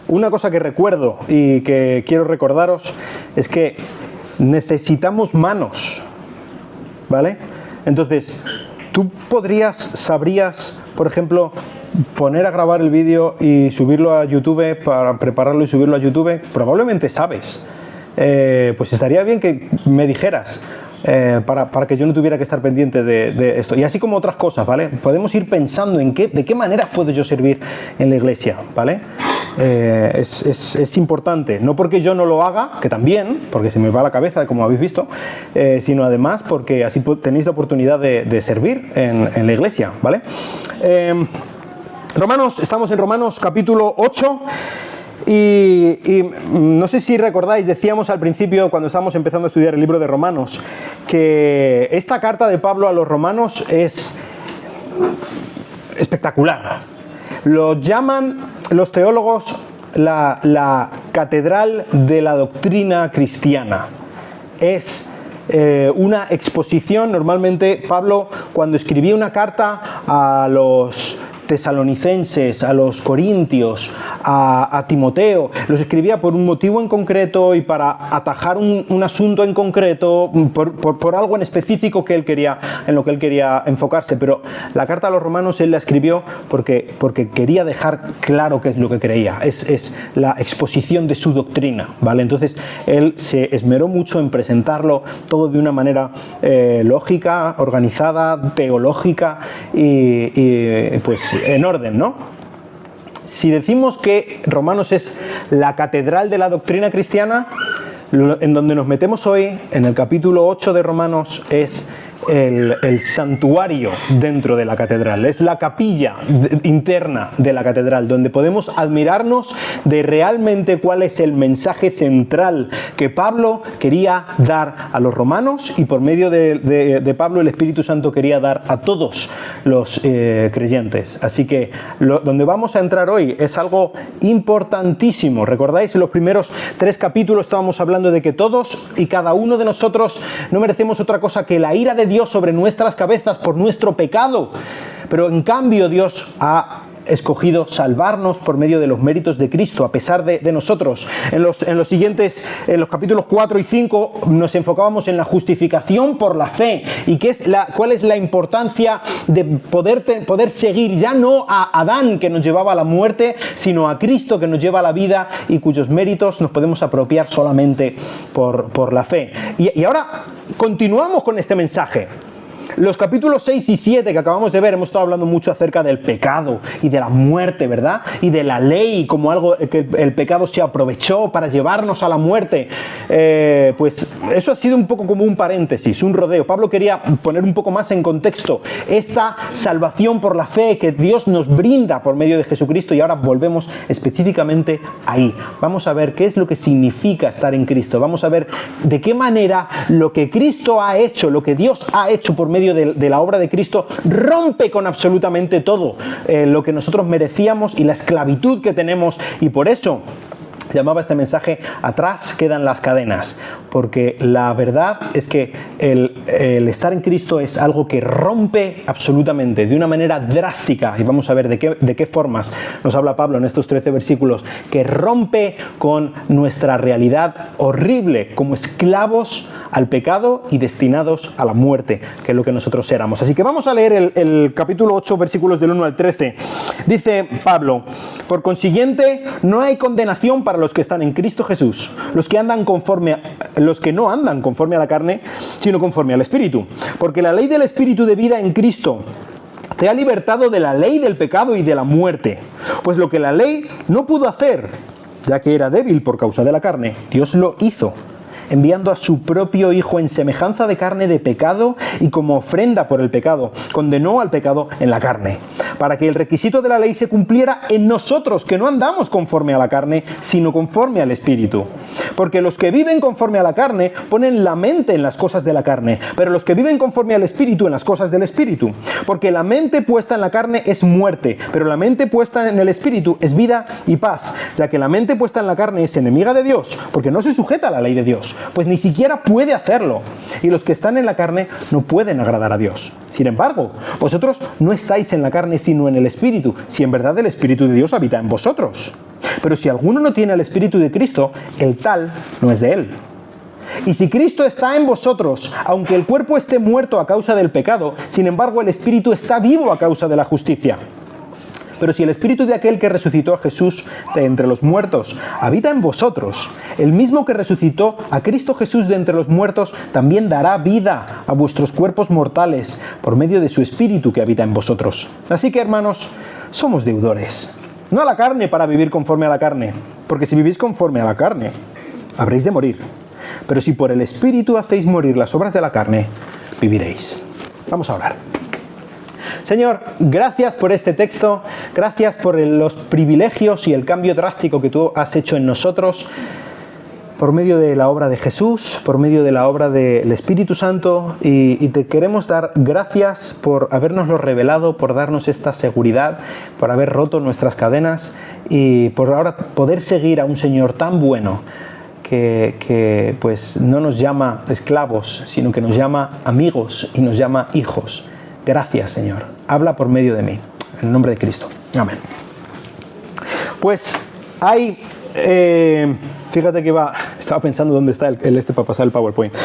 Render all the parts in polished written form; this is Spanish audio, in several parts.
una cosa que recuerdo y que quiero recordaros es que necesitamos manos, ¿vale? Entonces, tú sabrías, por ejemplo, poner a grabar el vídeo y subirlo a YouTube, para prepararlo y subirlo a YouTube. Probablemente sabes. Pues estaría bien que me dijeras, para que yo no tuviera que estar pendiente de esto. Y así como otras cosas, ¿vale? Podemos ir pensando en de qué maneras puedo yo servir en la iglesia, ¿vale? Es importante, no porque yo no lo haga, que también, porque se me va la cabeza, como habéis visto, sino además porque así tenéis la oportunidad de servir en la iglesia, ¿vale? Estamos en Romanos capítulo 8 y no sé si recordáis, decíamos al principio cuando estábamos empezando a estudiar el libro de Romanos que esta carta de Pablo a los romanos es espectacular. Lo llaman los teólogos la catedral de la doctrina cristiana. Es una exposición. Normalmente Pablo, cuando escribía una carta a los tesalonicenses, a los corintios, a Timoteo, los escribía por un motivo en concreto y para atajar un asunto en concreto, por algo en específico que él quería, en lo que él quería enfocarse. Pero la carta a los romanos él la escribió porque quería dejar claro qué es lo que creía. Es la exposición de su doctrina, ¿vale? Entonces él se esmeró mucho en presentarlo todo de una manera lógica, organizada, teológica y pues en orden, ¿no? Si decimos que Romanos es la catedral de la doctrina cristiana, en donde nos metemos hoy, en el capítulo 8 de Romanos, es el santuario dentro de la catedral, es la capilla interna de la catedral, donde podemos admirarnos de realmente cuál es el mensaje central que Pablo quería dar a los romanos y por medio de Pablo el Espíritu Santo quería dar a todos los creyentes. Así que donde vamos a entrar hoy es algo importantísimo. ¿Recordáis? En los primeros 3 capítulos estábamos hablando de que todos y cada uno de nosotros no merecemos otra cosa que la ira de Dios sobre nuestras cabezas por nuestro pecado, pero en cambio Dios ha escogido salvarnos por medio de los méritos de Cristo, a pesar de nosotros. En los capítulos 4 y 5 nos enfocábamos en la justificación por la fe y cuál es la importancia de poder seguir ya no a Adán, que nos llevaba a la muerte, sino a Cristo, que nos lleva a la vida y cuyos méritos nos podemos apropiar solamente por la fe. Y ahora continuamos con este mensaje. Los capítulos 6 y 7 que acabamos de ver, hemos estado hablando mucho acerca del pecado y de la muerte, ¿verdad? Y de la ley como algo que el pecado se aprovechó para llevarnos a la muerte. Pues eso ha sido un poco como un paréntesis, un rodeo. Pablo quería poner un poco más en contexto esa salvación por la fe que Dios nos brinda por medio de Jesucristo, y ahora volvemos específicamente ahí. Vamos a ver qué es lo que significa estar en Cristo. Vamos a ver de qué manera lo que Cristo ha hecho, lo que Dios ha hecho por medio de la obra de Cristo, rompe con absolutamente todo lo que nosotros merecíamos y la esclavitud que tenemos. Y por eso llamaba este mensaje "Atrás quedan las cadenas", porque la verdad es que el estar en Cristo es algo que rompe absolutamente, de una manera drástica, y vamos a ver de qué formas nos habla Pablo en estos 13 versículos, que rompe con nuestra realidad horrible como esclavos al pecado y destinados a la muerte, que es lo que nosotros éramos. Así que vamos a leer el capítulo 8, versículos del 1 al 13. Dice Pablo: "Por consiguiente, no hay condenación para los que están en Cristo Jesús, los que no andan conforme a la carne, sino conforme al Espíritu. Porque la ley del Espíritu de vida en Cristo te ha libertado de la ley del pecado y de la muerte. Pues lo que la ley no pudo hacer, ya que era débil por causa de la carne, Dios lo hizo, enviando a su propio Hijo en semejanza de carne de pecado, y como ofrenda por el pecado, condenó al pecado en la carne, para que el requisito de la ley se cumpliera en nosotros, que no andamos conforme a la carne, sino conforme al Espíritu. Porque los que viven conforme a la carne ponen la mente en las cosas de la carne, pero los que viven conforme al Espíritu en las cosas del Espíritu. Porque la mente puesta en la carne es muerte, pero la mente puesta en el Espíritu es vida y paz, ya que la mente puesta en la carne es enemiga de Dios, porque no se sujeta a la ley de Dios, pues ni siquiera puede hacerlo, y los que están en la carne no pueden agradar a Dios. Sin embargo, vosotros no estáis en la carne sino en el Espíritu, si en verdad el Espíritu de Dios habita en vosotros. Pero si alguno no tiene el Espíritu de Cristo, el tal no es de él. Y si Cristo está en vosotros, aunque el cuerpo esté muerto a causa del pecado, sin embargo el Espíritu está vivo a causa de la justicia. Pero si el Espíritu de aquel que resucitó a Jesús de entre los muertos habita en vosotros, el mismo que resucitó a Cristo Jesús de entre los muertos también dará vida a vuestros cuerpos mortales por medio de su Espíritu que habita en vosotros. Así que, hermanos, somos deudores. No a la carne para vivir conforme a la carne, porque si vivís conforme a la carne, habréis de morir. Pero si por el Espíritu hacéis morir las obras de la carne, viviréis. Vamos a orar. Señor, gracias por este texto, gracias por los privilegios y el cambio drástico que tú has hecho en nosotros, por medio de la obra de Jesús, por medio de la obra del Espíritu Santo, y te queremos dar gracias por habernoslo revelado, por darnos esta seguridad, por haber roto nuestras cadenas y por ahora poder seguir a un Señor tan bueno que pues no nos llama esclavos, sino que nos llama amigos y nos llama hijos. Gracias, Señor. Habla por medio de mí. En el nombre de Cristo. Amén. Pues hay... fíjate que estaba pensando dónde está el este para pasar el PowerPoint.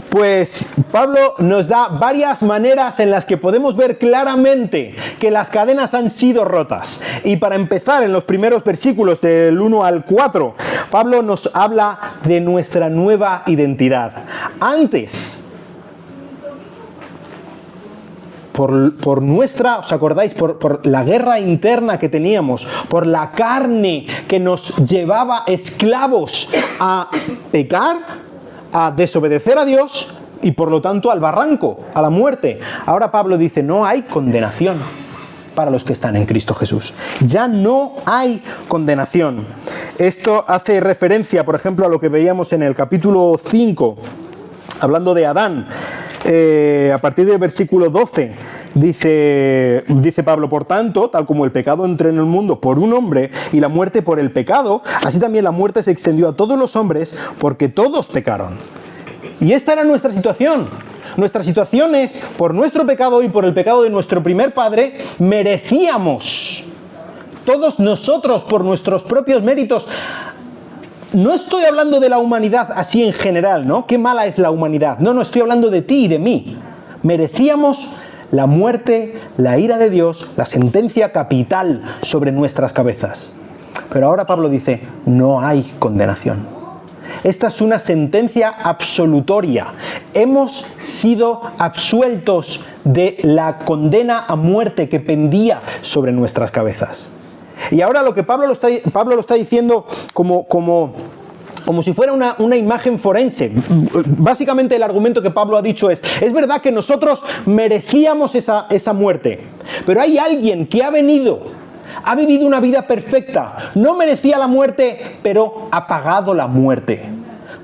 Pues Pablo nos da varias maneras en las que podemos ver claramente que las cadenas han sido rotas. Y para empezar, en los primeros versículos del 1 al 4, Pablo nos habla de nuestra nueva identidad. Antes, por nuestra, ¿os acordáis? Por la guerra interna que teníamos, por la carne que nos llevaba esclavos a pecar, a desobedecer a Dios y por lo tanto al barranco, a la muerte. Ahora Pablo dice, no hay condenación para los que están en Cristo Jesús. Ya no hay condenación. Esto hace referencia, por ejemplo, a lo que veíamos en el capítulo 5, hablando de Adán. A partir del versículo 12 dice Pablo, por tanto, tal como el pecado entró en el mundo por un hombre y la muerte por el pecado, así también la muerte se extendió a todos los hombres porque todos pecaron. Y esta era nuestra situación. Nuestra situación es, por nuestro pecado y por el pecado de nuestro primer padre, merecíamos, todos nosotros, por nuestros propios méritos. No estoy hablando de la humanidad así en general, ¿no? Qué mala es la humanidad. No, estoy hablando de ti y de mí. Merecíamos la muerte, la ira de Dios, la sentencia capital sobre nuestras cabezas. Pero ahora Pablo dice, no hay condenación. Esta es una sentencia absolutoria. Hemos sido absueltos de la condena a muerte que pendía sobre nuestras cabezas. Y ahora lo que Pablo lo está diciendo como si fuera una imagen forense. Básicamente el argumento que Pablo ha dicho es verdad que nosotros merecíamos esa muerte, pero hay alguien que ha vivido una vida perfecta, no merecía la muerte, pero ha pagado la muerte.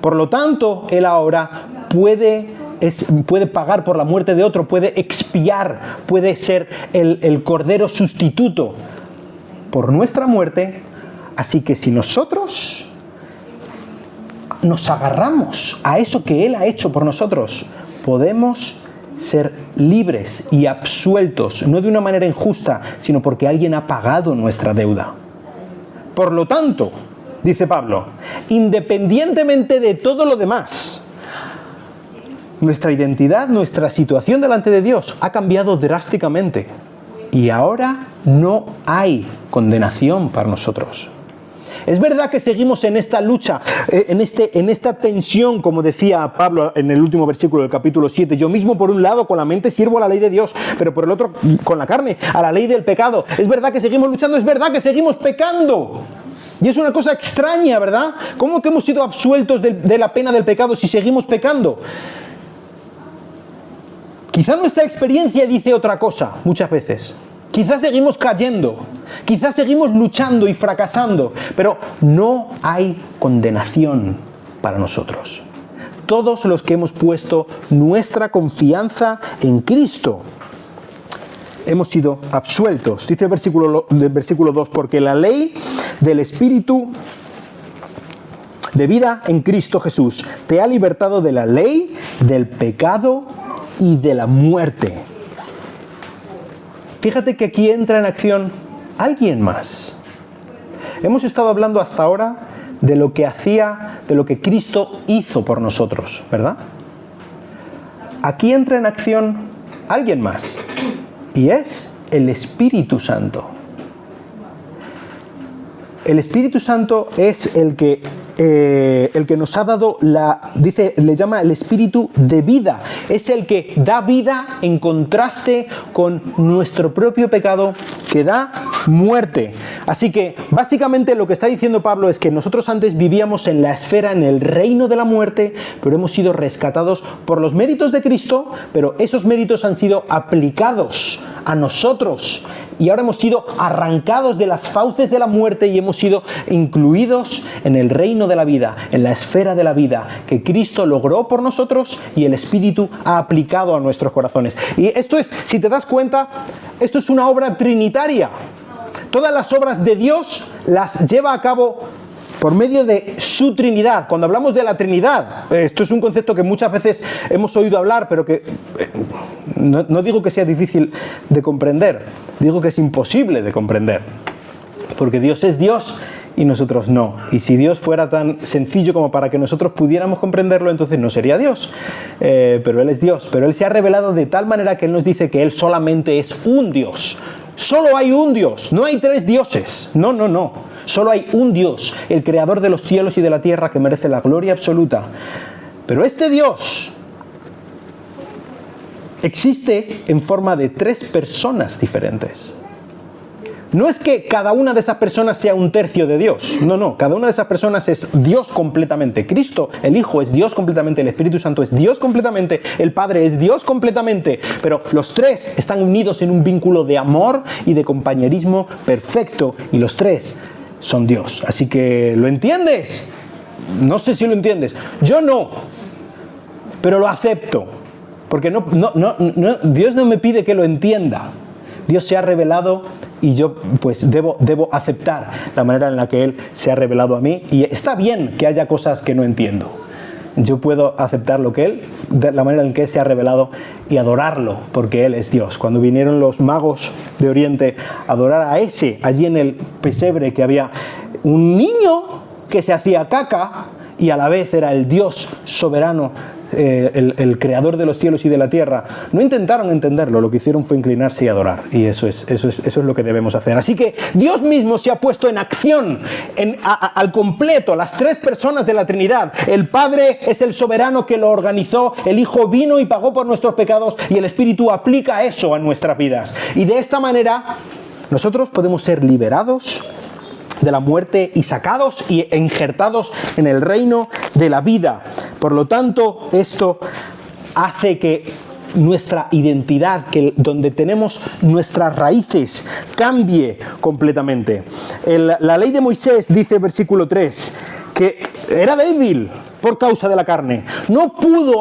Por lo tanto, él ahora puede pagar por la muerte de otro, puede expiar, puede ser el cordero sustituto por nuestra muerte. Así que si nosotros nos agarramos a eso que Él ha hecho por nosotros, podemos ser libres y absueltos, no de una manera injusta, sino porque alguien ha pagado nuestra deuda. Por lo tanto, dice Pablo, independientemente de todo lo demás, nuestra identidad, nuestra situación delante de Dios ha cambiado drásticamente. Y ahora no hay condenación para nosotros. Es verdad que seguimos en esta lucha, en esta tensión, como decía Pablo en el último versículo del capítulo 7. Yo mismo, por un lado, con la mente sirvo a la ley de Dios, pero por el otro, con la carne, a la ley del pecado. Es verdad que seguimos luchando, es verdad que seguimos pecando. Y es una cosa extraña, ¿verdad? ¿Cómo que hemos sido absueltos de la pena del pecado si seguimos pecando? Quizá nuestra experiencia dice otra cosa muchas veces. Quizás seguimos cayendo, quizás seguimos luchando y fracasando, pero no hay condenación para nosotros. Todos los que hemos puesto nuestra confianza en Cristo hemos sido absueltos. Dice el versículo 2, porque la ley del Espíritu de vida en Cristo Jesús te ha libertado de la ley, del pecado y de la muerte. Fíjate que aquí entra en acción alguien más. Hemos estado hablando hasta ahora de lo que hacía, de lo que Cristo hizo por nosotros, ¿verdad? Aquí entra en acción alguien más, y es el Espíritu Santo. El Espíritu Santo es el que nos ha dado le llama el espíritu de vida. Es el que da vida en contraste con nuestro propio pecado, que da muerte. Así que básicamente lo que está diciendo Pablo es que nosotros antes vivíamos en la esfera, en el reino de la muerte, pero hemos sido rescatados por los méritos de Cristo, pero esos méritos han sido aplicados a nosotros y ahora hemos sido arrancados de las fauces de la muerte y hemos sido incluidos en el reino de la vida, en la esfera de la vida que Cristo logró por nosotros y el Espíritu ha aplicado a nuestros corazones. Y esto es, si te das cuenta, esto es una obra trinitaria. Todas las obras de Dios las lleva a cabo por medio de su Trinidad. Cuando hablamos de la Trinidad, esto es un concepto que muchas veces hemos oído hablar, pero que no digo que sea difícil de comprender, digo que es imposible de comprender, porque Dios es Dios y nosotros no. Y si Dios fuera tan sencillo como para que nosotros pudiéramos comprenderlo, entonces no sería Dios. Pero Él es Dios, pero Él se ha revelado de tal manera que Él nos dice que Él solamente es un Dios. Solo hay un Dios, no hay tres dioses. No. Solo hay un Dios, el creador de los cielos y de la tierra, que merece la gloria absoluta. Pero este Dios existe en forma de tres personas diferentes. No es que cada una de esas personas sea un tercio de Dios. No. Cada una de esas personas es Dios completamente. Cristo, el Hijo, es Dios completamente. El Espíritu Santo es Dios completamente. El Padre es Dios completamente. Pero los tres están unidos en un vínculo de amor y de compañerismo perfecto. Y los tres son Dios. Así que, ¿lo entiendes? No sé si lo entiendes. Yo no. Pero lo acepto. Porque Dios no me pide que lo entienda. Dios se ha revelado y yo pues debo aceptar la manera en la que Él se ha revelado a mí. Y está bien que haya cosas que no entiendo. Yo puedo aceptar la manera en que Él se ha revelado y adorarlo, porque Él es Dios. Cuando vinieron los magos de Oriente a adorar a ese, allí en el pesebre, que había un niño que se hacía caca y a la vez era el Dios soberano, el creador de los cielos y de la tierra, no intentaron entenderlo, lo que hicieron fue inclinarse y adorar, y eso es lo que debemos hacer. Así que Dios mismo se ha puesto en acción al completo, las tres personas de la Trinidad. El Padre es el soberano que lo organizó, el Hijo vino y pagó por nuestros pecados, y el Espíritu aplica eso a nuestras vidas, y de esta manera nosotros podemos ser liberados de la muerte y sacados y injertados en el reino de la vida. Por lo tanto, esto hace que nuestra identidad, donde tenemos nuestras raíces, cambie completamente. La ley de Moisés dice, versículo 3, que era débil por causa de la carne. No pudo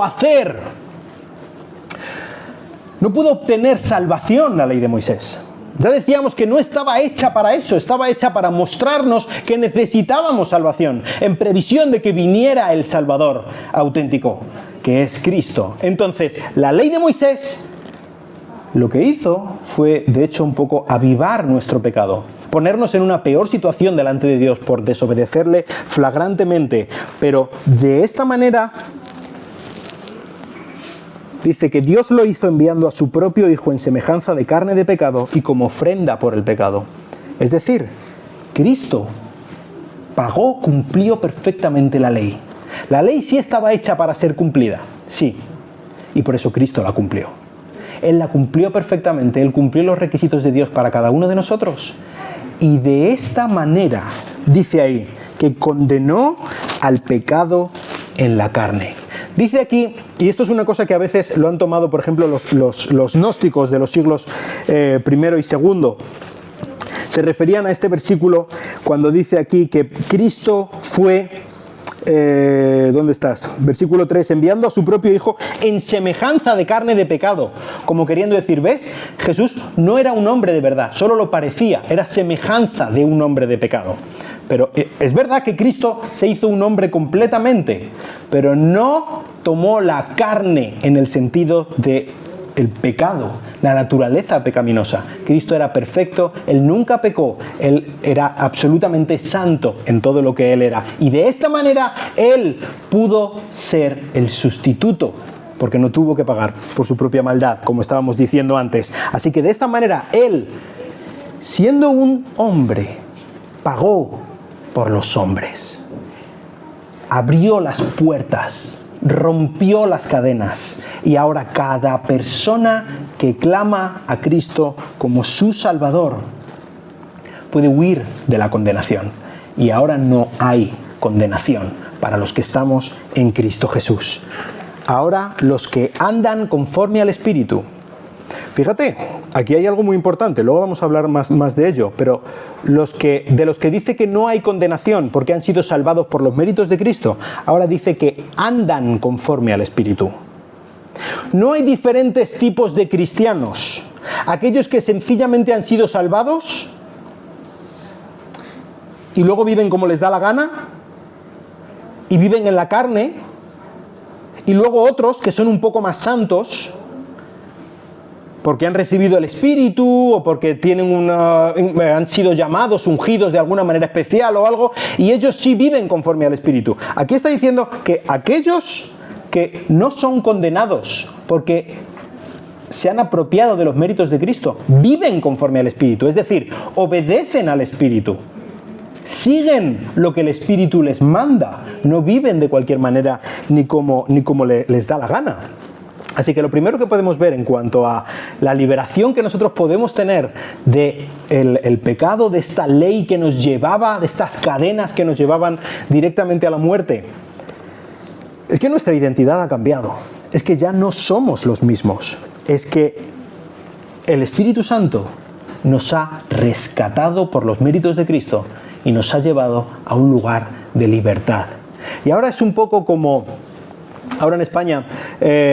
obtener salvación la ley de Moisés. Ya decíamos que no estaba hecha para eso, estaba hecha para mostrarnos que necesitábamos salvación, en previsión de que viniera el Salvador auténtico, que es Cristo. Entonces, la ley de Moisés lo que hizo fue, de hecho, un poco avivar nuestro pecado, ponernos en una peor situación delante de Dios por desobedecerle flagrantemente. Pero de esta manera, dice que Dios lo hizo enviando a su propio Hijo en semejanza de carne de pecado y como ofrenda por el pecado. Es decir, Cristo pagó, cumplió perfectamente la ley. La ley sí estaba hecha para ser cumplida, sí, y por eso Cristo la cumplió. Él la cumplió perfectamente, Él cumplió los requisitos de Dios para cada uno de nosotros. Y de esta manera, dice ahí, que condenó al pecado en la carne. Dice aquí, y esto es una cosa que a veces lo han tomado, por ejemplo, los gnósticos de los siglos I y II, se referían a este versículo cuando dice aquí que Cristo fue, ¿dónde estás? Versículo 3, enviando a su propio Hijo en semejanza de carne de pecado, como queriendo decir, ¿ves? Jesús no era un hombre de verdad, solo lo parecía, era semejanza de un hombre de pecado. Pero es verdad que Cristo se hizo un hombre completamente, pero no tomó la carne en el sentido de el pecado, la naturaleza pecaminosa. Cristo era perfecto, Él nunca pecó, Él era absolutamente santo en todo lo que Él era. Y de esta manera Él pudo ser el sustituto, porque no tuvo que pagar por su propia maldad, como estábamos diciendo antes. Así que de esta manera Él, siendo un hombre, pagó por los hombres. Abrió las puertas, rompió las cadenas, y ahora cada persona que clama a Cristo como su Salvador puede huir de la condenación. Y ahora no hay condenación para los que estamos en Cristo Jesús. Ahora los que andan conforme al Espíritu. Fíjate, aquí hay algo muy importante, luego vamos a hablar más de ello, pero de los que dice que no hay condenación porque han sido salvados por los méritos de Cristo, ahora dice que andan conforme al Espíritu. No hay diferentes tipos de cristianos. Aquellos que sencillamente han sido salvados y luego viven como les da la gana y viven en la carne, y luego otros que son un poco más santos porque han recibido el Espíritu o porque han sido llamados, ungidos de alguna manera especial o algo, y ellos sí viven conforme al Espíritu. Aquí está diciendo que aquellos que no son condenados porque se han apropiado de los méritos de Cristo, viven conforme al Espíritu, es decir, obedecen al Espíritu, siguen lo que el Espíritu les manda, no viven de cualquier manera ni como les da la gana. Así que lo primero que podemos ver en cuanto a la liberación que nosotros podemos tener del pecado, de esta ley que nos llevaba, de estas cadenas que nos llevaban directamente a la muerte, es que nuestra identidad ha cambiado. Es que ya no somos los mismos. Es que el Espíritu Santo nos ha rescatado por los méritos de Cristo y nos ha llevado a un lugar de libertad. Y ahora es un poco como... Ahora en España,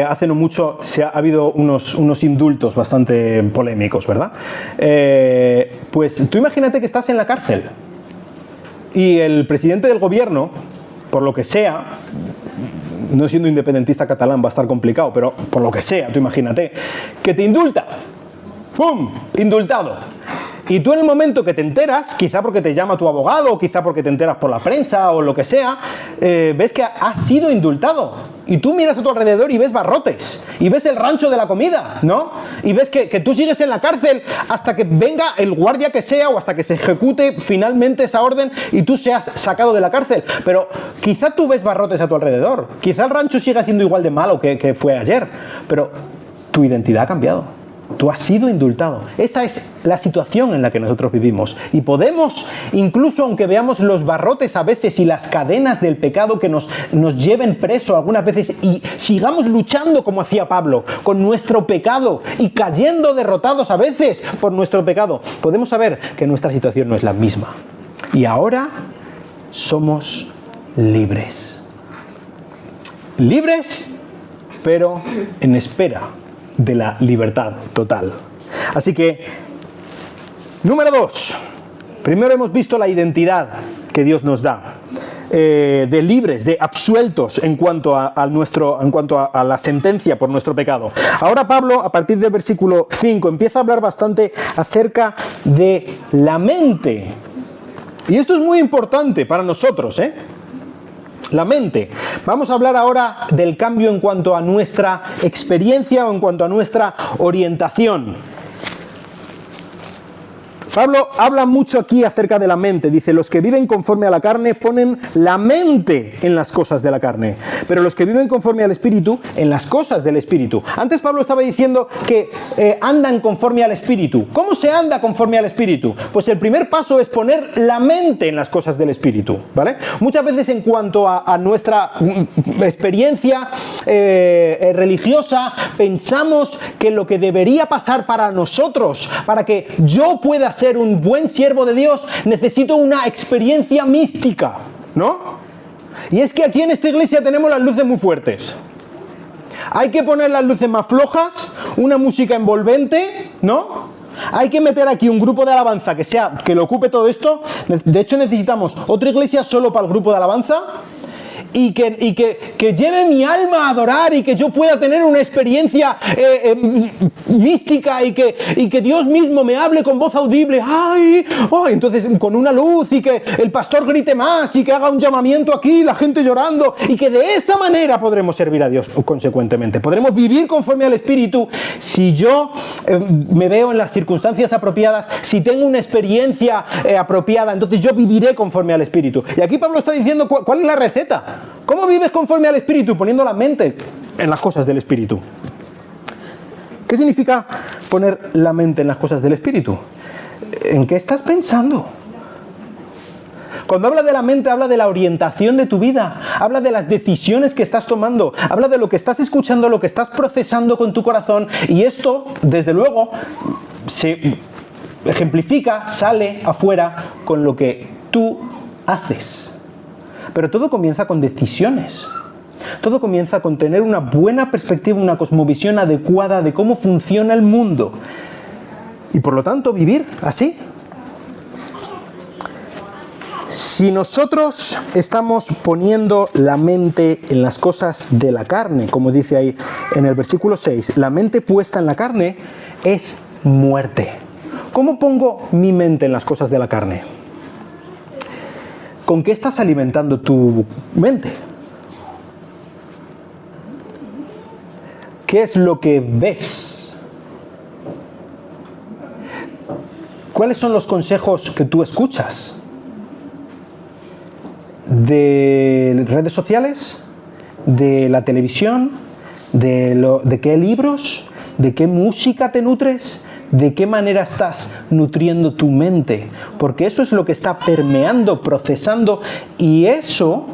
hace no mucho, ha habido unos indultos bastante polémicos, ¿verdad? Pues tú imagínate que estás en la cárcel y el presidente del gobierno, por lo que sea, no siendo independentista catalán va a estar complicado, pero por lo que sea, tú imagínate, que te indulta. ¡Pum! Indultado. Y tú en el momento que te enteras, quizá porque te llama tu abogado, o quizá porque te enteras por la prensa o lo que sea, ves que has sido indultado. Y tú miras a tu alrededor y ves barrotes, y ves el rancho de la comida, ¿no? Y ves que tú sigues en la cárcel hasta que venga el guardia que sea o hasta que se ejecute finalmente esa orden y tú seas sacado de la cárcel. Pero quizá tú ves barrotes a tu alrededor, quizá el rancho siga siendo igual de malo que fue ayer, pero tu identidad ha cambiado. Tú has sido indultado. Esa es la situación en la que nosotros vivimos. Y podemos, incluso aunque veamos los barrotes a veces y las cadenas del pecado que nos lleven preso algunas veces y sigamos luchando como hacía Pablo, con nuestro pecado y cayendo derrotados a veces por nuestro pecado, podemos saber que nuestra situación no es la misma. Y ahora somos libres. Libres, pero en espera de la libertad total. Así que, número 2. Primero hemos visto la identidad que Dios nos da, de libres, de absueltos en cuanto a la sentencia por nuestro pecado. Ahora Pablo, a partir del versículo 5, empieza a hablar bastante acerca de la mente. Y esto es muy importante para nosotros, La mente. Vamos a hablar ahora del cambio en cuanto a nuestra experiencia o en cuanto a nuestra orientación. Pablo habla mucho aquí acerca de la mente. Dice, los que viven conforme a la carne ponen la mente en las cosas de la carne, pero los que viven conforme al Espíritu, en las cosas del Espíritu. Antes Pablo estaba diciendo que andan conforme al Espíritu. ¿Cómo se anda conforme al Espíritu? Pues el primer paso es poner la mente en las cosas del Espíritu, ¿vale? Muchas veces en cuanto a nuestra experiencia religiosa, pensamos que lo que debería pasar para nosotros, para que yo pueda ser un buen siervo de Dios, necesito una experiencia mística, ¿no? Y es que aquí en esta iglesia tenemos las luces muy fuertes. Hay que poner las luces más flojas, una música envolvente, ¿no? Hay que meter aquí un grupo de alabanza que lo ocupe todo esto. De hecho necesitamos otra iglesia solo para el grupo de alabanza. y que lleve mi alma a adorar y que yo pueda tener una experiencia mística y que Dios mismo me hable con voz audible, ¡ay! Oh, entonces con una luz y que el pastor grite más y que haga un llamamiento aquí, la gente llorando, y que de esa manera podremos servir a Dios consecuentemente. Podremos vivir conforme al Espíritu si yo me veo en las circunstancias apropiadas, si tengo una experiencia apropiada, entonces yo viviré conforme al Espíritu. Y aquí Pablo está diciendo cuál es la receta. ¿Cómo vives conforme al Espíritu? Poniendo la mente en las cosas del Espíritu. ¿Qué significa poner la mente en las cosas del Espíritu? ¿En qué estás pensando? Cuando habla de la mente, habla de la orientación de tu vida, habla de las decisiones que estás tomando, habla de lo que estás escuchando, lo que estás procesando con tu corazón, y esto, desde luego, se ejemplifica, sale afuera con lo que tú haces. Pero todo comienza con decisiones. Todo comienza con tener una buena perspectiva, una cosmovisión adecuada de cómo funciona el mundo. Y por lo tanto, vivir así. Si nosotros estamos poniendo la mente en las cosas de la carne, como dice ahí en el versículo 6, la mente puesta en la carne es muerte. ¿Cómo pongo mi mente en las cosas de la carne? ¿Con qué estás alimentando tu mente? ¿Qué es lo que ves? ¿Cuáles son los consejos que tú escuchas? ¿De redes sociales? ¿De la televisión? ¿De qué libros? ¿De qué música te nutres? ¿De qué manera estás nutriendo tu mente? Porque eso es lo que está permeando, procesando, y eso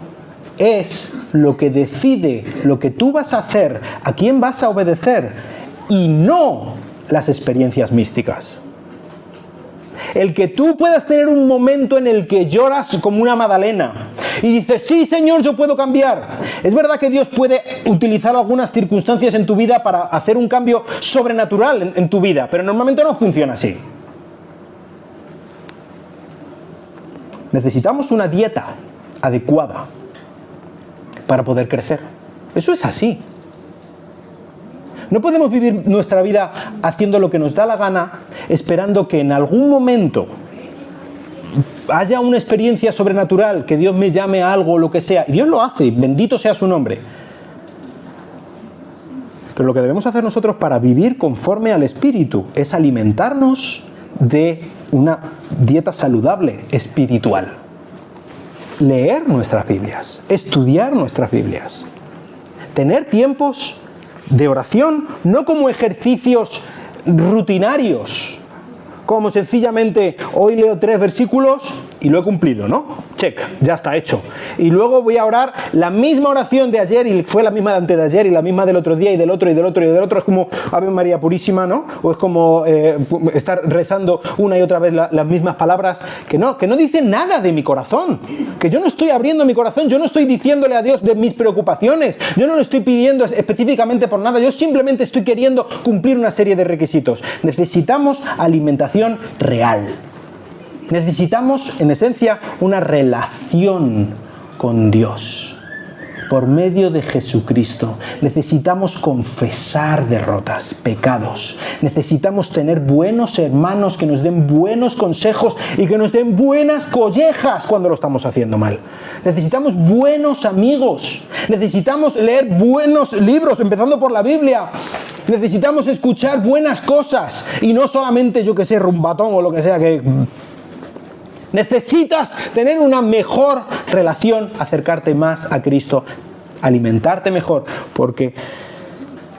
es lo que decide lo que tú vas a hacer, a quién vas a obedecer, y no las experiencias místicas. El que tú puedas tener un momento en el que lloras como una Magdalena y dices, sí Señor, yo puedo cambiar. Es verdad que Dios puede utilizar algunas circunstancias en tu vida para hacer un cambio sobrenatural en tu vida, pero normalmente no funciona así. Necesitamos una dieta adecuada para poder crecer. Eso es así. No podemos vivir nuestra vida haciendo lo que nos da la gana, esperando que en algún momento haya una experiencia sobrenatural, que Dios me llame a algo o lo que sea. Y Dios lo hace, bendito sea su nombre. Pero lo que debemos hacer nosotros para vivir conforme al Espíritu es alimentarnos de una dieta saludable espiritual. Leer nuestras Biblias, estudiar nuestras Biblias, tener tiempos de oración, no como ejercicios rutinarios, como sencillamente hoy leo 3 versículos y lo he cumplido, ¿no? Check, ya está hecho. Y luego voy a orar la misma oración de ayer y fue la misma de antes de ayer y la misma del otro día y del otro y del otro y del otro. Es como Ave María Purísima, ¿no? O es como estar rezando una y otra vez las mismas palabras que no dicen nada de mi corazón. Que yo no estoy abriendo mi corazón, yo no estoy diciéndole a Dios de mis preocupaciones, yo no lo estoy pidiendo específicamente por nada, yo simplemente estoy queriendo cumplir una serie de requisitos. Necesitamos alimentación real. Necesitamos, en esencia, una relación con Dios por medio de Jesucristo. Necesitamos confesar derrotas, pecados. Necesitamos tener buenos hermanos que nos den buenos consejos y que nos den buenas collejas cuando lo estamos haciendo mal. Necesitamos buenos amigos. Necesitamos leer buenos libros, empezando por la Biblia. Necesitamos escuchar buenas cosas y no solamente, yo que sé, rumbatón o lo que sea que... Necesitas tener una mejor relación, acercarte más a Cristo, alimentarte mejor, porque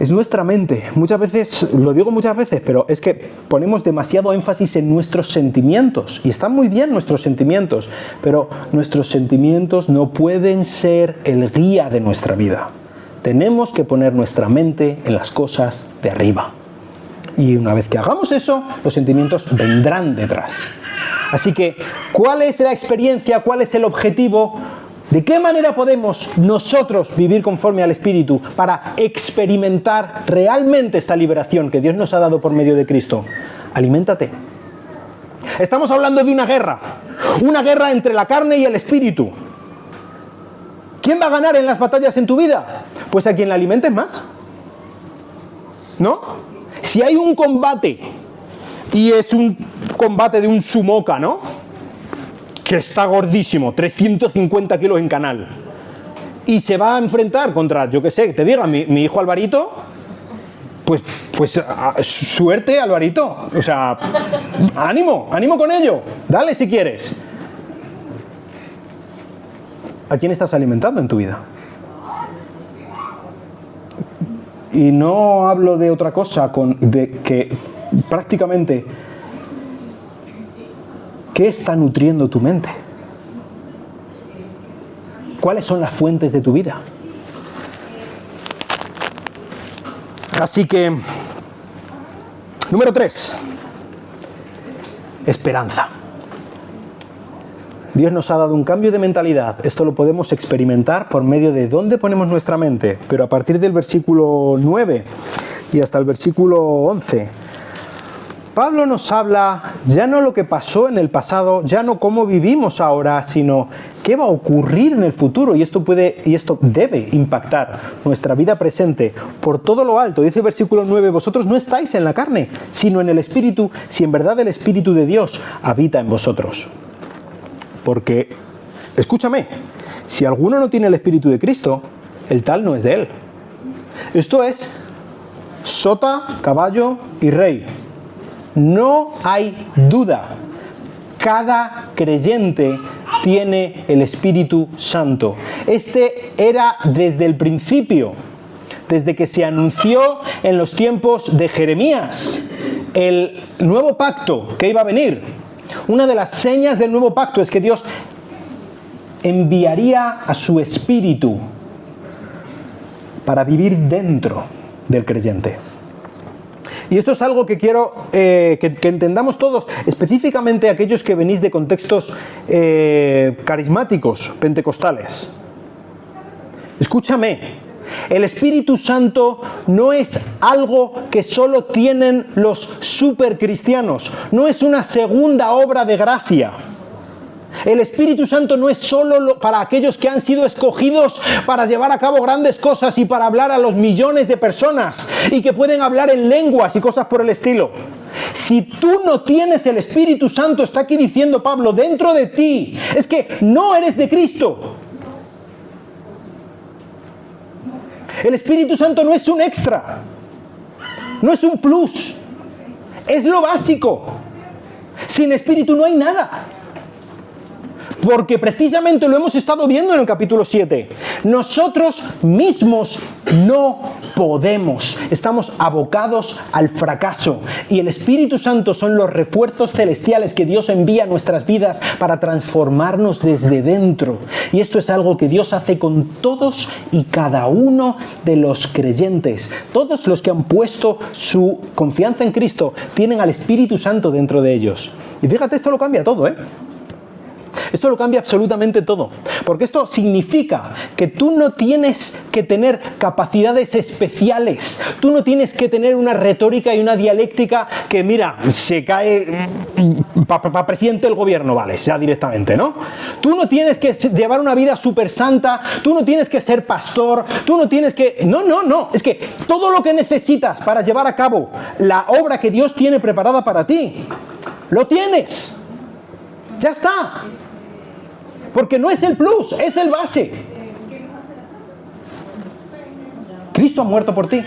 es nuestra mente. Muchas veces, lo digo muchas veces, pero es que ponemos demasiado énfasis en nuestros sentimientos, y están muy bien nuestros sentimientos, pero nuestros sentimientos no pueden ser el guía de nuestra vida. Tenemos que poner nuestra mente en las cosas de arriba. Y una vez que hagamos eso, los sentimientos vendrán detrás. Así que, ¿cuál es la experiencia? ¿Cuál es el objetivo? ¿De qué manera podemos nosotros vivir conforme al Espíritu para experimentar realmente esta liberación que Dios nos ha dado por medio de Cristo? Aliméntate. Estamos hablando de una guerra entre la carne y el Espíritu. ¿Quién va a ganar en las batallas en tu vida? Pues a quien la alimentes más, ¿no? Si hay un combate, y es un combate de un sumoca, ¿no? Que está gordísimo, 350 kilos en canal, y se va a enfrentar contra, yo qué sé, que te diga, mi hijo Alvarito, pues suerte, Alvarito. O sea, ánimo con ello. Dale si quieres. ¿A quién estás alimentando en tu vida? Y no hablo de otra cosa, de que prácticamente, ¿qué está nutriendo tu mente? ¿Cuáles son las fuentes de tu vida? Así que, número 3, esperanza. Dios nos ha dado un cambio de mentalidad. Esto lo podemos experimentar por medio de dónde ponemos nuestra mente. Pero a partir del versículo 9 y hasta el versículo 11, Pablo nos habla ya no lo que pasó en el pasado, ya no cómo vivimos ahora, sino qué va a ocurrir en el futuro. Y esto debe impactar nuestra vida presente por todo lo alto. Dice el versículo 9, vosotros no estáis en la carne, sino en el Espíritu, si en verdad el Espíritu de Dios habita en vosotros. Porque, escúchame, si alguno no tiene el Espíritu de Cristo, el tal no es de él. Esto es sota, caballo y rey. No hay duda. Cada creyente tiene el Espíritu Santo. Este era desde el principio, desde que se anunció en los tiempos de Jeremías, el nuevo pacto que iba a venir. Una de las señas del nuevo pacto es que Dios enviaría a su Espíritu para vivir dentro del creyente. Y esto es algo que quiero que entendamos todos, específicamente aquellos que venís de contextos carismáticos, pentecostales. Escúchame. El Espíritu Santo no es algo que solo tienen los supercristianos, no es una segunda obra de gracia. El Espíritu Santo no es solo para aquellos que han sido escogidos para llevar a cabo grandes cosas y para hablar a los millones de personas y que pueden hablar en lenguas y cosas por el estilo. Si tú no tienes el Espíritu Santo, está aquí diciendo Pablo, dentro de ti, es que no eres de Cristo. El Espíritu Santo no es un extra, no es un plus, es lo básico. Sin Espíritu no hay nada. Porque precisamente lo hemos estado viendo en el capítulo 7. Nosotros mismos no podemos. Estamos abocados al fracaso. Y el Espíritu Santo son los refuerzos celestiales que Dios envía a nuestras vidas para transformarnos desde dentro. Y esto es algo que Dios hace con todos y cada uno de los creyentes. Todos los que han puesto su confianza en Cristo tienen al Espíritu Santo dentro de ellos. Y fíjate, esto lo cambia todo, ¿eh? Esto lo cambia absolutamente todo, porque esto significa que tú no tienes que tener capacidades especiales, tú no tienes que tener una retórica y una dialéctica que, mira, se cae para presidente del gobierno, vale, ya directamente, ¿no? Tú no tienes que llevar una vida súper santa, tú no tienes que ser pastor, tú no tienes que... No, es que todo lo que necesitas para llevar a cabo la obra que Dios tiene preparada para ti, lo tienes, ya está. Porque no es el plus, es el base. Cristo ha muerto por ti.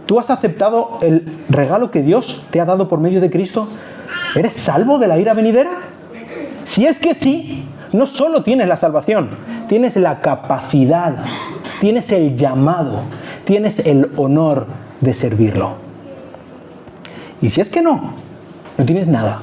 ¿Tú has aceptado el regalo que Dios te ha dado por medio de Cristo? ¿Eres salvo de la ira venidera? Si es que sí, no solo tienes la salvación, tienes la capacidad, tienes el llamado, tienes el honor de servirlo. Y si es que no tienes nada.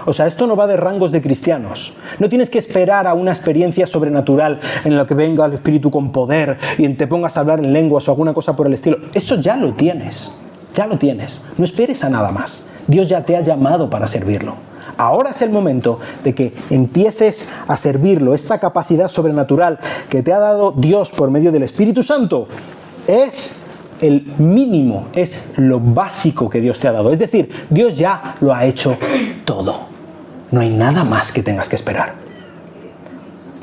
O sea, esto no va de rangos de cristianos. No tienes que esperar a una experiencia sobrenatural en la que venga el Espíritu con poder y te pongas a hablar en lenguas o alguna cosa por el estilo. Eso ya lo tienes. Ya lo tienes. No esperes a nada más. Dios ya te ha llamado para servirlo. Ahora es el momento de que empieces a servirlo. Esta capacidad sobrenatural que te ha dado Dios por medio del Espíritu Santo es el mínimo, es lo básico que Dios te ha dado. Es decir, Dios ya lo ha hecho todo. No hay nada más que tengas que esperar.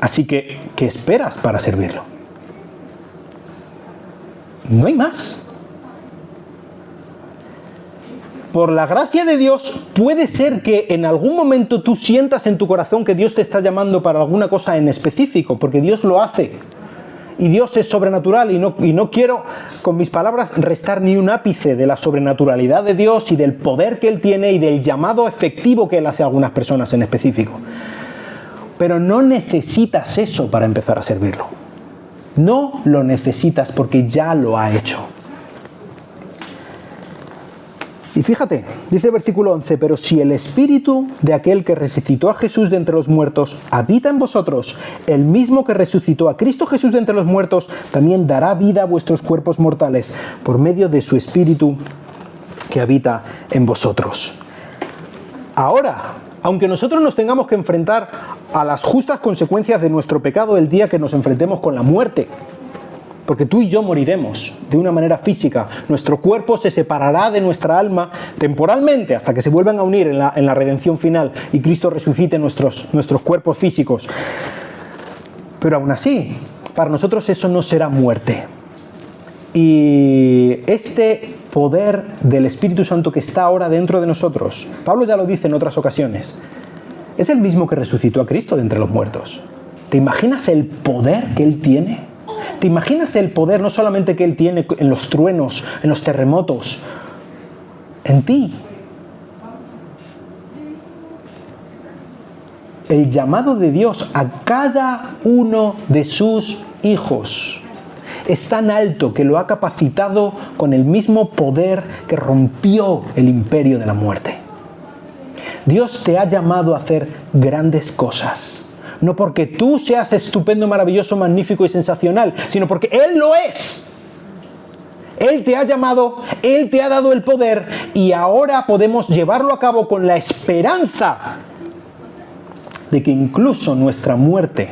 Así que, ¿qué esperas para servirlo? No hay más. Por la gracia de Dios, puede ser que en algún momento tú sientas en tu corazón que Dios te está llamando para alguna cosa en específico, porque Dios lo hace. Y Dios es sobrenatural, y no quiero, con mis palabras, restar ni un ápice de la sobrenaturalidad de Dios y del poder que Él tiene y del llamado efectivo que Él hace a algunas personas en específico. Pero no necesitas eso para empezar a servirlo. No lo necesitas porque ya lo ha hecho. Y fíjate, dice el versículo 11, pero si el Espíritu de aquel que resucitó a Jesús de entre los muertos habita en vosotros, el mismo que resucitó a Cristo Jesús de entre los muertos, también dará vida a vuestros cuerpos mortales por medio de su Espíritu que habita en vosotros. Ahora, aunque nosotros nos tengamos que enfrentar a las justas consecuencias de nuestro pecado el día que nos enfrentemos con la muerte, porque tú y yo moriremos de una manera física, nuestro cuerpo se separará de nuestra alma temporalmente hasta que se vuelvan a unir en la redención final y Cristo resucite nuestros cuerpos físicos. Pero aún así, para nosotros eso no será muerte. Y este poder del Espíritu Santo que está ahora dentro de nosotros, Pablo ya lo dice en otras ocasiones, es el mismo que resucitó a Cristo de entre los muertos. ¿Te imaginas el poder que Él tiene? ¿Te imaginas el poder no solamente que Él tiene en los truenos, en los terremotos, en ti? El llamado de Dios a cada uno de sus hijos es tan alto que lo ha capacitado con el mismo poder que rompió el imperio de la muerte. Dios te ha llamado a hacer grandes cosas. No porque tú seas estupendo, maravilloso, magnífico y sensacional, sino porque Él lo es. Él te ha llamado, Él te ha dado el poder y ahora podemos llevarlo a cabo con la esperanza de que incluso nuestra muerte,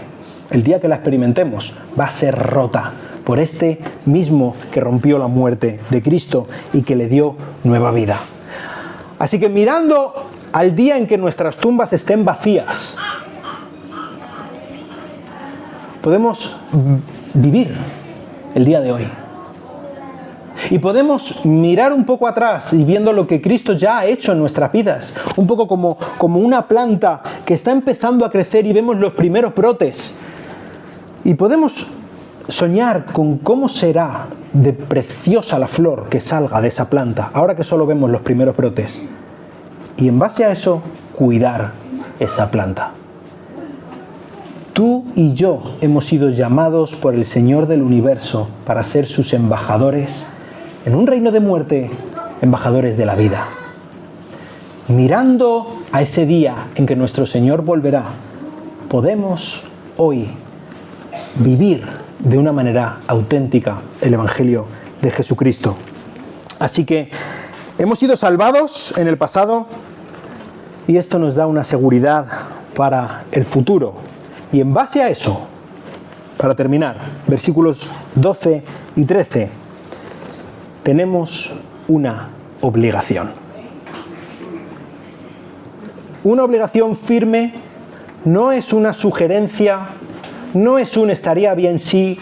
el día que la experimentemos, va a ser rota por este mismo que rompió la muerte de Cristo y que le dio nueva vida. Así que mirando al día en que nuestras tumbas estén vacías, podemos vivir el día de hoy. Y podemos mirar un poco atrás y viendo lo que Cristo ya ha hecho en nuestras vidas. Un poco como una planta que está empezando a crecer y vemos los primeros brotes. Y podemos soñar con cómo será de preciosa la flor que salga de esa planta, ahora que solo vemos los primeros brotes. Y en base a eso, cuidar esa planta. Tú y yo hemos sido llamados por el Señor del universo para ser sus embajadores en un reino de muerte, embajadores de la vida. Mirando a ese día en que nuestro Señor volverá, podemos hoy vivir de una manera auténtica el Evangelio de Jesucristo. Así que hemos sido salvados en el pasado y esto nos da una seguridad para el futuro. Y en base a eso, para terminar, versículos 12 y 13, tenemos una obligación. Una obligación firme, no es una sugerencia, no es un estaría bien sí,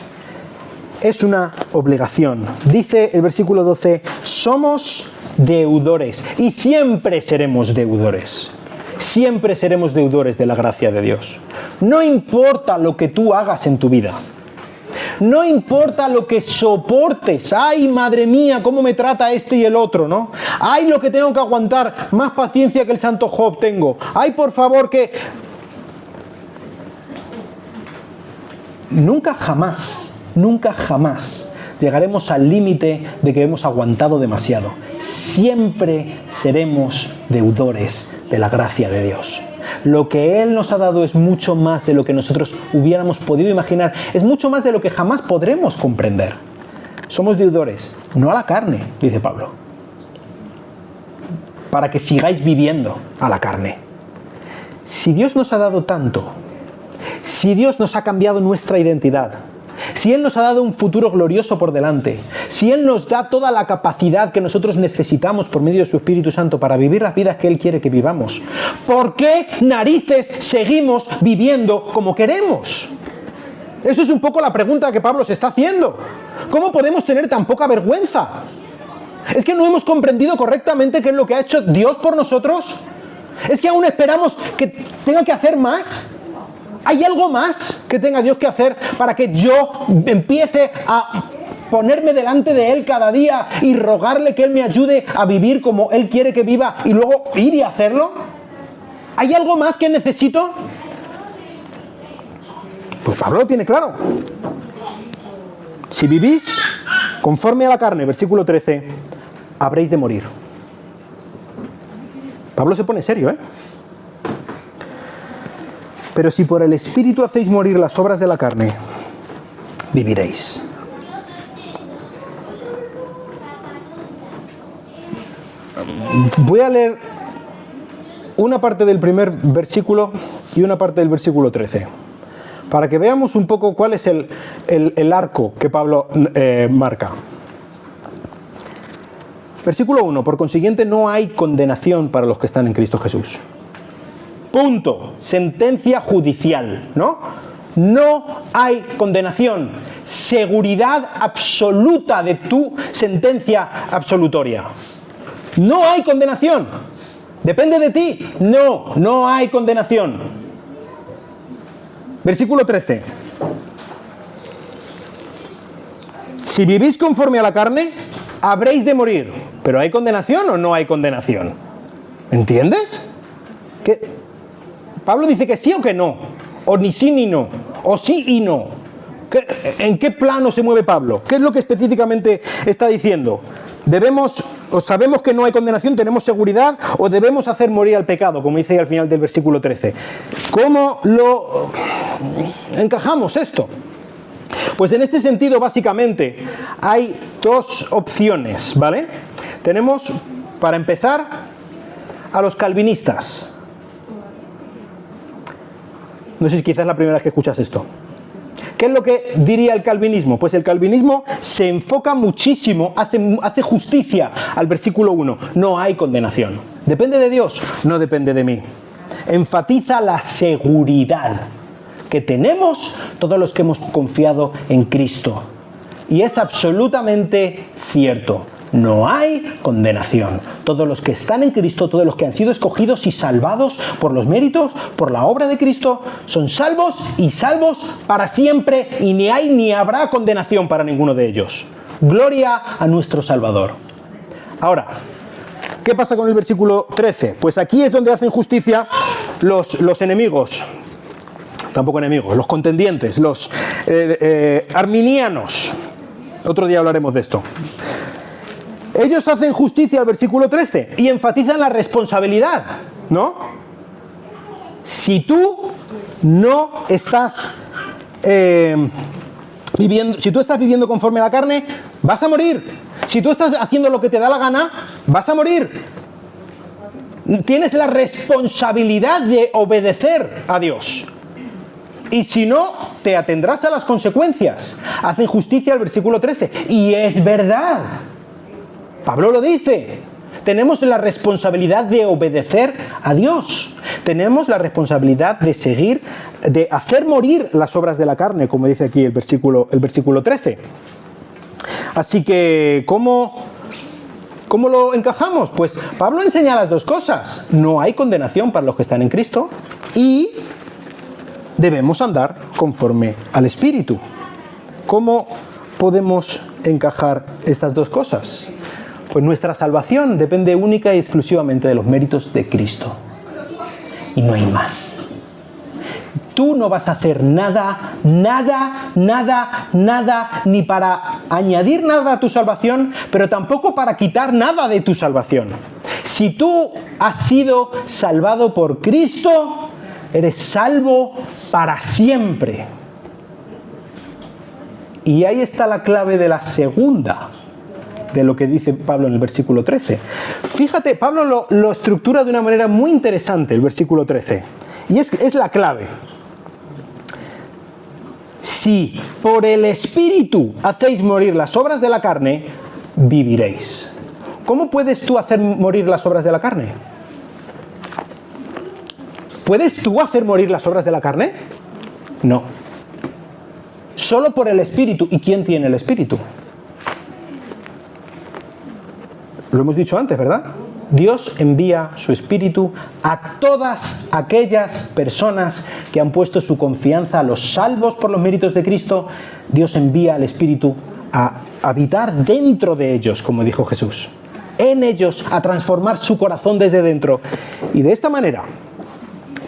es una obligación. Dice el versículo 12, somos deudores y siempre seremos deudores. Siempre seremos deudores de la gracia de Dios. No importa lo que tú hagas en tu vida. No importa lo que soportes. Ay, madre mía, cómo me trata este y el otro, ¿no? Ay, lo que tengo que aguantar. Más paciencia que el santo Job tengo. Ay, por favor, que... Nunca jamás llegaremos al límite de que hemos aguantado demasiado. Siempre seremos deudores de la gracia de Dios. Lo que Él nos ha dado es mucho más de lo que nosotros hubiéramos podido imaginar. Es mucho más de lo que jamás podremos comprender. Somos deudores, no a la carne, dice Pablo, para que sigáis viviendo a la carne. Si Dios nos ha dado tanto, si Dios nos ha cambiado nuestra identidad, si Él nos ha dado un futuro glorioso por delante, si Él nos da toda la capacidad que nosotros necesitamos por medio de su Espíritu Santo para vivir las vidas que Él quiere que vivamos, ¿por qué narices seguimos viviendo como queremos? Eso es un poco la pregunta que Pablo se está haciendo. ¿Cómo podemos tener tan poca vergüenza? ¿Es que no hemos comprendido correctamente qué es lo que ha hecho Dios por nosotros? ¿Es que aún esperamos que tenga que hacer más? ¿Hay algo más que tenga Dios que hacer para que yo empiece a ponerme delante de Él cada día y rogarle que Él me ayude a vivir como Él quiere que viva y luego ir y hacerlo? ¿Hay algo más que necesito? Pues Pablo lo tiene claro. Si vivís conforme a la carne, versículo 13, habréis de morir. Pablo se pone serio, ¿eh? Pero si por el Espíritu hacéis morir las obras de la carne, viviréis. Voy a leer una parte del primer versículo y una parte del versículo 13, para que veamos un poco cuál es el arco que Pablo marca. Versículo 1, por consiguiente no hay condenación para los que están en Cristo Jesús. Punto. Sentencia judicial, ¿no? No hay condenación. Seguridad absoluta de tu sentencia absolutoria. No hay condenación. ¿Depende de ti? No, no hay condenación. Versículo 13. Si vivís conforme a la carne, habréis de morir. ¿Pero hay condenación o no hay condenación? ¿Entiendes? ¿Qué? Pablo dice que sí o que no, o ni sí ni no, o sí y no. ¿En qué plano se mueve Pablo? ¿Qué es lo que específicamente está diciendo? ¿Debemos, o sabemos que no hay condenación, tenemos seguridad, o debemos hacer morir al pecado, como dice ahí al final del versículo 13? ¿Cómo lo encajamos esto? Pues en este sentido, básicamente, hay dos opciones, ¿vale? Tenemos, para empezar, a los calvinistas. No sé si quizás es la primera vez que escuchas esto. ¿Qué es lo que diría el calvinismo? Pues el calvinismo se enfoca muchísimo, hace justicia al versículo 1. No hay condenación. ¿Depende de Dios? No depende de mí. Enfatiza la seguridad que tenemos todos los que hemos confiado en Cristo. Y es absolutamente cierto. No hay condenación. Todos los que están en Cristo, todos los que han sido escogidos y salvados por los méritos, por la obra de Cristo, son salvos y salvos para siempre, y ni hay ni habrá condenación para ninguno de ellos. Gloria a nuestro Salvador. Ahora, ¿qué pasa con el versículo 13? Pues aquí es donde hacen justicia los enemigos. Tampoco enemigos, los contendientes, los arminianos. Otro día hablaremos de esto. Ellos hacen justicia al versículo 13 y enfatizan la responsabilidad, ¿no? Si tú no estás viviendo conforme a la carne, vas a morir. Si tú estás haciendo lo que te da la gana, vas a morir. Tienes la responsabilidad de obedecer a Dios. Y si no, te atendrás a las consecuencias. Hacen justicia al versículo 13. Y es verdad. Pablo lo dice. Tenemos la responsabilidad de obedecer a Dios. Tenemos la responsabilidad de seguir, de hacer morir las obras de la carne, como dice aquí el versículo 13. Así que, ¿cómo lo encajamos? Pues Pablo enseña las dos cosas. No hay condenación para los que están en Cristo y debemos andar conforme al Espíritu. ¿Cómo podemos encajar estas dos cosas? Pues nuestra salvación depende única y exclusivamente de los méritos de Cristo. Y no hay más. Tú no vas a hacer nada, ni para añadir nada a tu salvación, pero tampoco para quitar nada de tu salvación. Si tú has sido salvado por Cristo, eres salvo para siempre. Y ahí está la clave de la segunda, de lo que dice Pablo en el versículo 13. Fíjate, Pablo lo estructura de una manera muy interesante, el versículo 13. Y es la clave. Si por el Espíritu hacéis morir las obras de la carne, viviréis. ¿Cómo puedes tú hacer morir las obras de la carne? ¿Puedes tú hacer morir las obras de la carne? No. solo por el Espíritu. ¿Y quién tiene el Espíritu? Lo hemos dicho antes, ¿verdad? Dios envía su Espíritu a todas aquellas personas que han puesto su confianza, a los salvos por los méritos de Cristo. Dios envía al Espíritu a habitar dentro de ellos, como dijo Jesús, en ellos, a transformar su corazón desde dentro. Y de esta manera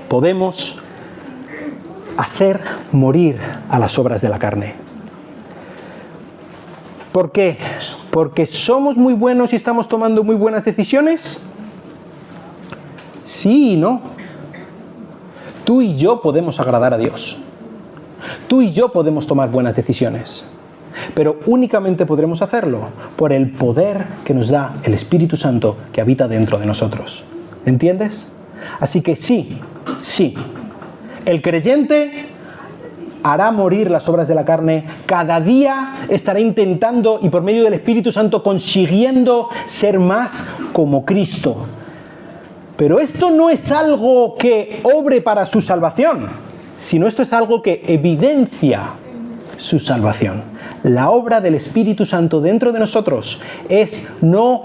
podemos hacer morir a las obras de la carne. ¿Por qué? ¿Porque somos muy buenos y estamos tomando muy buenas decisiones? Sí y no. Tú y yo podemos agradar a Dios. Tú y yo podemos tomar buenas decisiones. Pero únicamente podremos hacerlo por el poder que nos da el Espíritu Santo que habita dentro de nosotros. ¿Entiendes? Así que sí, el creyente hará morir las obras de la carne, cada día estará intentando y por medio del Espíritu Santo consiguiendo ser más como Cristo. Pero esto no es algo que obre para su salvación, sino esto es algo que evidencia su salvación. La obra del Espíritu Santo dentro de nosotros es no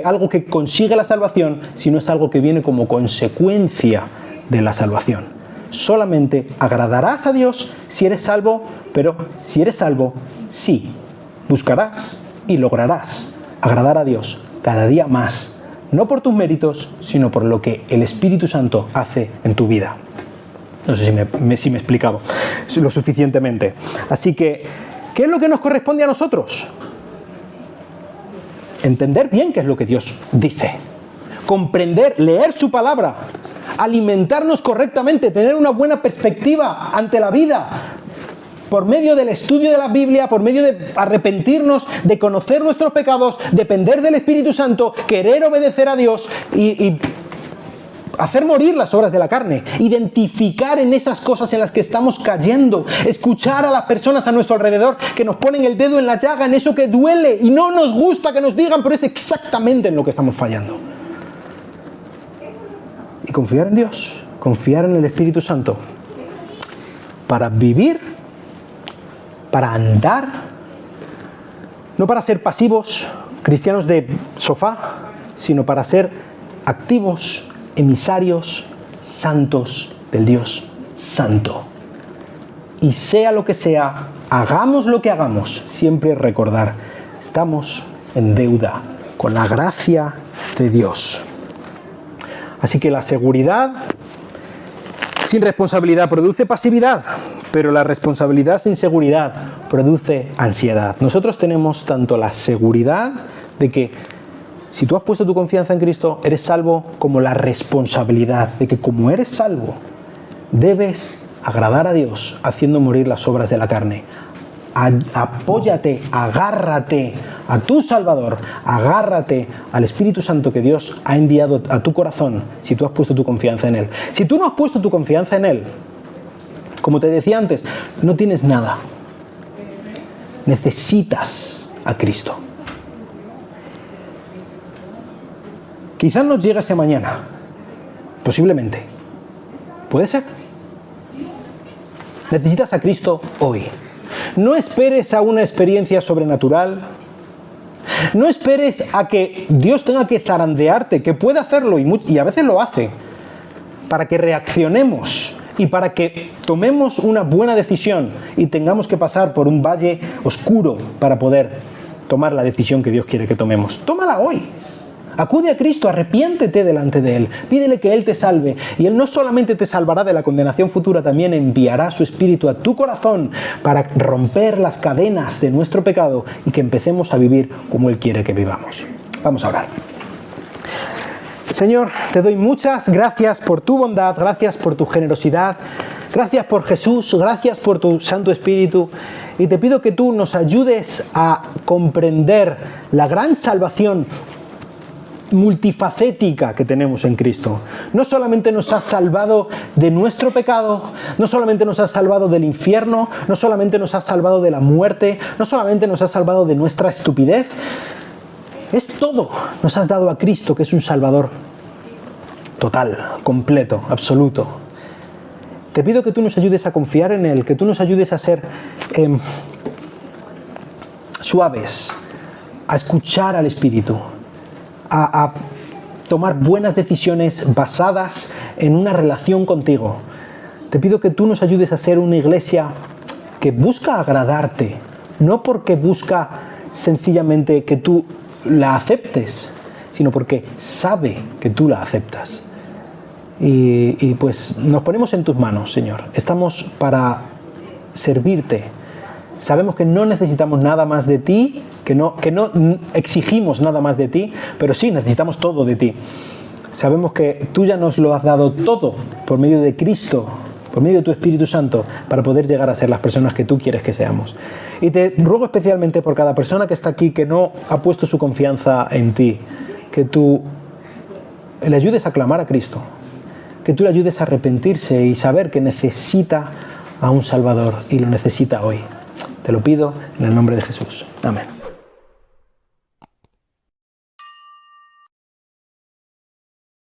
algo que consigue la salvación, sino es algo que viene como consecuencia de la salvación. Solamente agradarás a Dios si eres salvo, pero si eres salvo, sí, buscarás y lograrás agradar a Dios cada día más, no por tus méritos, sino por lo que el Espíritu Santo hace en tu vida. No sé si me he explicado lo suficientemente. Así que, ¿qué es lo que nos corresponde a nosotros? Entender bien qué es lo que Dios dice, comprender, leer su palabra, alimentarnos correctamente, tener una buena perspectiva ante la vida, por medio del estudio de la Biblia, por medio de arrepentirnos, de conocer nuestros pecados, depender del Espíritu Santo, querer obedecer a Dios y hacer morir las obras de la carne, identificar en esas cosas en las que estamos cayendo, escuchar a las personas a nuestro alrededor que nos ponen el dedo en la llaga, en eso que duele y no nos gusta que nos digan, pero es exactamente en lo que estamos fallando. Y confiar en Dios, confiar en el Espíritu Santo para vivir, para andar, no para ser pasivos, cristianos de sofá, sino para ser activos, emisarios, santos del Dios Santo. Y sea lo que sea, hagamos lo que hagamos, siempre recordar, estamos en deuda con la gracia de Dios. Así que la seguridad sin responsabilidad produce pasividad, pero la responsabilidad sin seguridad produce ansiedad. Nosotros tenemos tanto la seguridad de que si tú has puesto tu confianza en Cristo, eres salvo, como la responsabilidad de que como eres salvo, debes agradar a Dios haciendo morir las obras de la carne. Apóyate, agárrate a tu Salvador, agárrate al Espíritu Santo que Dios ha enviado a tu corazón si tú has puesto tu confianza en Él. Si tú no has puesto tu confianza en Él, como te decía antes, no tienes nada. Necesitas a Cristo. Quizás no llegase mañana, posiblemente. ¿Puede ser? Necesitas a Cristo hoy. No esperes a una experiencia sobrenatural. No esperes a que Dios tenga que zarandearte, que puede hacerlo y a veces lo hace, para que reaccionemos y para que tomemos una buena decisión y tengamos que pasar por un valle oscuro para poder tomar la decisión que Dios quiere que tomemos. Tómala hoy. Acude a Cristo, arrepiéntete delante de Él, pídele que Él te salve, y Él no solamente te salvará de la condenación futura, también enviará su Espíritu a tu corazón para romper las cadenas de nuestro pecado y que empecemos a vivir como Él quiere que vivamos. Vamos a orar. Señor, te doy muchas gracias por tu bondad, gracias por tu generosidad, gracias por Jesús, gracias por tu Santo Espíritu, y te pido que tú nos ayudes a comprender la gran salvación multifacética que tenemos en Cristo. No solamente nos has salvado de nuestro pecado, no solamente nos has salvado del infierno, no solamente nos has salvado de la muerte, no solamente nos has salvado de nuestra estupidez, es todo. Nos has dado a Cristo, que es un Salvador total, completo, absoluto. Te pido que tú nos ayudes a confiar en Él, que tú nos ayudes a ser suaves, a escuchar al Espíritu, a tomar buenas decisiones basadas en una relación contigo. Te pido que tú nos ayudes a ser una iglesia que busca agradarte, no porque busca sencillamente que tú la aceptes, sino porque sabe que tú la aceptas. Y pues nos ponemos en tus manos, Señor. Estamos para servirte. Sabemos que no necesitamos nada más de ti, que no exigimos nada más de ti, pero sí necesitamos todo de ti. Sabemos que tú ya nos lo has dado todo por medio de Cristo, por medio de tu Espíritu Santo, para poder llegar a ser las personas que tú quieres que seamos. Y te ruego especialmente por cada persona que está aquí, que no ha puesto su confianza en ti, que tú le ayudes a clamar a Cristo, que tú le ayudes a arrepentirse y saber que necesita a un Salvador y lo necesita hoy. Te lo pido en el nombre de Jesús. Amén.